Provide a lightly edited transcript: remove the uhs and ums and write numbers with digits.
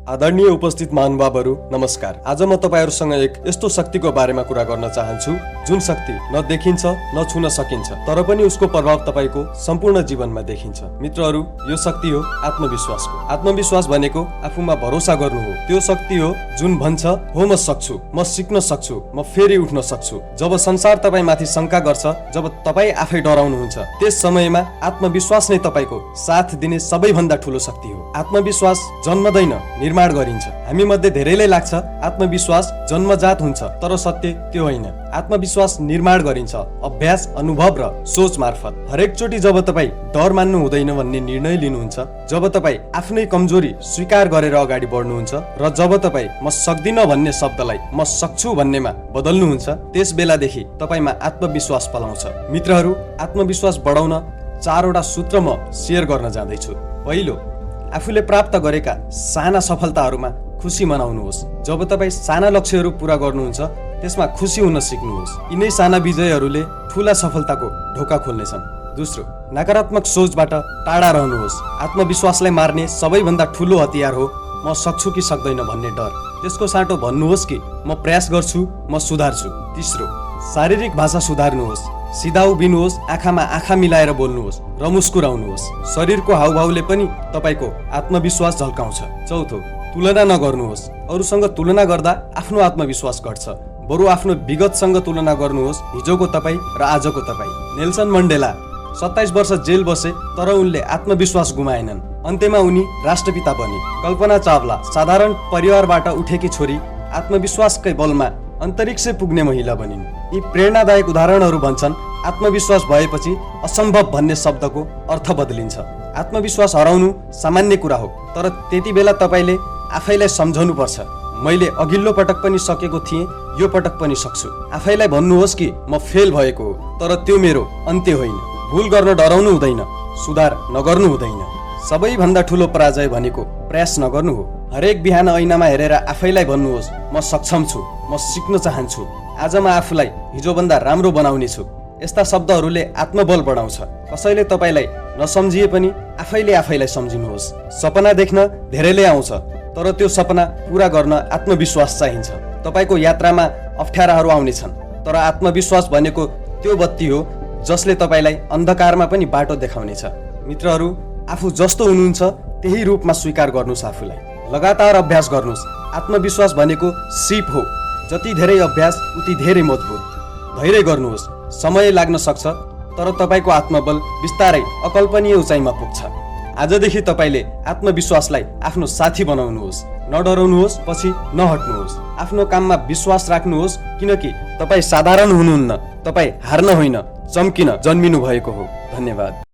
आदरणीय उपस्थित महानुभावहरू नमस्कार। आज म तपाईहरुसँग एक यस्तो शक्तिको बारेमा कुरा गर्न चाहन्छु जुन शक्ति न देखिन्छ न छुन सकिन्छ, तर पनि उसको प्रभाव तपाईको सम्पूर्ण जीवनमा देखिन्छ। मित्रहरू, यो शक्ति हो आत्मविश्वासको। आत्मविश्वास भनेको आफूमा भरोसा गर्नु हो। त्यो शक्ति हो जुन भन्छ हो म सक्छु, म सिक्न सक्छु, म फेरि उठ्न सक्छु। जब संसार तपाईमाथि शंका गर्छ, जब तपाई आफै डराउनुहुन्छ, त्यस समयमा आत्मविश्वास नै तपाईको साथ दिने सबैभन्दा ठूलो शक्ति हो। आत्मविश्वास जन्मदैन, निर्माण गरिन्छ। हामी मध्ये धेरैलाई लाग्छ आत्मविश्वास जन्मजात हुन्छ, तर सत्य त्यो होइन। आत्मविश्वास निर्माण गरिन्छ अभ्यास, अनुभव र सोच मार्फत। हरेक चोटी जब तपाई डर मान्नु हुँदैन भन्ने निर्णय लिनुहुन्छ, जब तपाई आफ्नै कमजोरी स्वीकार गरेर अगाडि बढ्नुहुन्छ र जब तपाई म सक्दिन भन्ने शब्दलाई म सक्छु भन्नेमा बदल्नुहुन्छ, त्यस बेलादेखि तपाईमा आत्मविश्वास पलाउँछ। मित्रहरू, आत्मविश्वास बढाउन 4 वटा सूत्र म शेयर गर्न जाँदैछु। पहिलो, आफूले प्राप्त गरेका साना सफलताहरूमा खुसी मनाउनुहोस्। जब तपाईँ साना लक्ष्यहरू पूरा गर्नुहुन्छ, त्यसमा खुसी हुन सिक्नुहोस्। यिनै साना विजयहरूले ठूला सफलताको ढोका खोल्नेछन्। दोस्रो, नकारात्मक सोचबाट टाढा रहनुहोस्। आत्मविश्वासलाई मार्ने सबैभन्दा ठूलो हतियार हो म सक्छु कि सक्दैन भन्ने डर। त्यसको साटो भन्नुहोस् कि म प्रयास गर्छु, म सुधार्छु। तेस्रो, शारीरिक भाषा सुधार्नुहोस्। सिधा उभिनुहोस्, आँखामा आँखा मिलाएर बोल्नुहोस् र मुस्कुराउनुहोस्। शरीरको हावभावले पनि तपाईको आत्मविश्वास झल्काउँछ। चौथो, तुलना नगर्नुहोस्। अरूसँग तुलना गर्दा आफ्नो आत्मविश्वास घट्छ। बरु आफ्नो विगतसँग तुलना गर्नुहोस्, हिजोको तपाई र आजको तपाई। नेल्सन मण्डेला 27 वर्ष जेल बसे, तर उनले आत्मविश्वास गुमाएनन्। अन्त्यमा उनी राष्ट्रपिता बने। कल्पना चावला साधारण परिवारबाट उठेकी छोरी आत्मविश्वासकै बलमा अन्तरिक्ष पुग्ने महिला बनिन्। यी प्रेरणादायक उदाहरणहरू भन्छन् आत्मविश्वास भएपछि असम्भव भन्ने शब्दको अर्थ बदलिन्छ। आत्मविश्वास हराउनु सामान्य कुरा हो, तर त्यति बेला तपाईले आफैलाई सम्झनु पर्छ, मैले अघिल्लो पटक पनि सकेको थिएँ, यो पटक पनि सक्छु। आफैलाई भन्नुहोस् कि म फेल भएको हो, तर त्यो मेरो अन्त्य होइन। भुल गर्न डराउनु हुँदैन, सुधार नगर्नु हुँदैन। सबैभन्दा ठूलो पराजय भनेको प्रयास नगर्नु हो। हरेक बिहान ऐनामा हेरेर आफैलाई भन्नुहोस्, म सक्षम छु, म सिक्न चाहन्छु, आज म आफूलाई हिजोभन्दा राम्रो बनाउने छु। यस्ता शब्दहरूले आत्मबल बढाउँछ। कसैले तपाईलाई नसम्झिए पनि आफैले आफैलाई सम्झिनुहोस्। सपना देख्न धेरैले आउँछ, तर त्यो सपना पूरा गर्न आत्मविश्वास चाहिन्छ। तपाईको यात्रामा अप्ठ्याराहरू आउनेछन्, तर आत्मविश्वास भनेको त्यो बत्ती हो जसले तपाईलाई अन्धकारमा पनि बाटो देखाउनेछ। मित्रहरू, आफू जस्तो हुनुहुन्छ त्यही रूपमा स्वीकार गर्नुहोस् आफूलाई। लगातार अभ्यास गर्नुहोस्। आत्मविश्वास भनेको सिप हो, जति धेरै अभ्यास उति धेरै मजबुत। धैर्य गर्नुहोस्, समय लाग्न सक्छ, तर तपाईको आत्मबल बिस्तारै अकल्पनीय उचाइमा पुग्छ। आजदेखि तपाईले आत्मविश्वासलाई आफ्नो साथी बनाउनुहोस्। नडराउनुहोस्, पछि नहट्नुहोस्। आफ्नो काममा विश्वास राख्नुहोस्, किनकि तपाई साधारण हुनुहुन्न, तपाई हार्न होइन, चम्किन जन्मिनु भएको हो। धन्यवाद।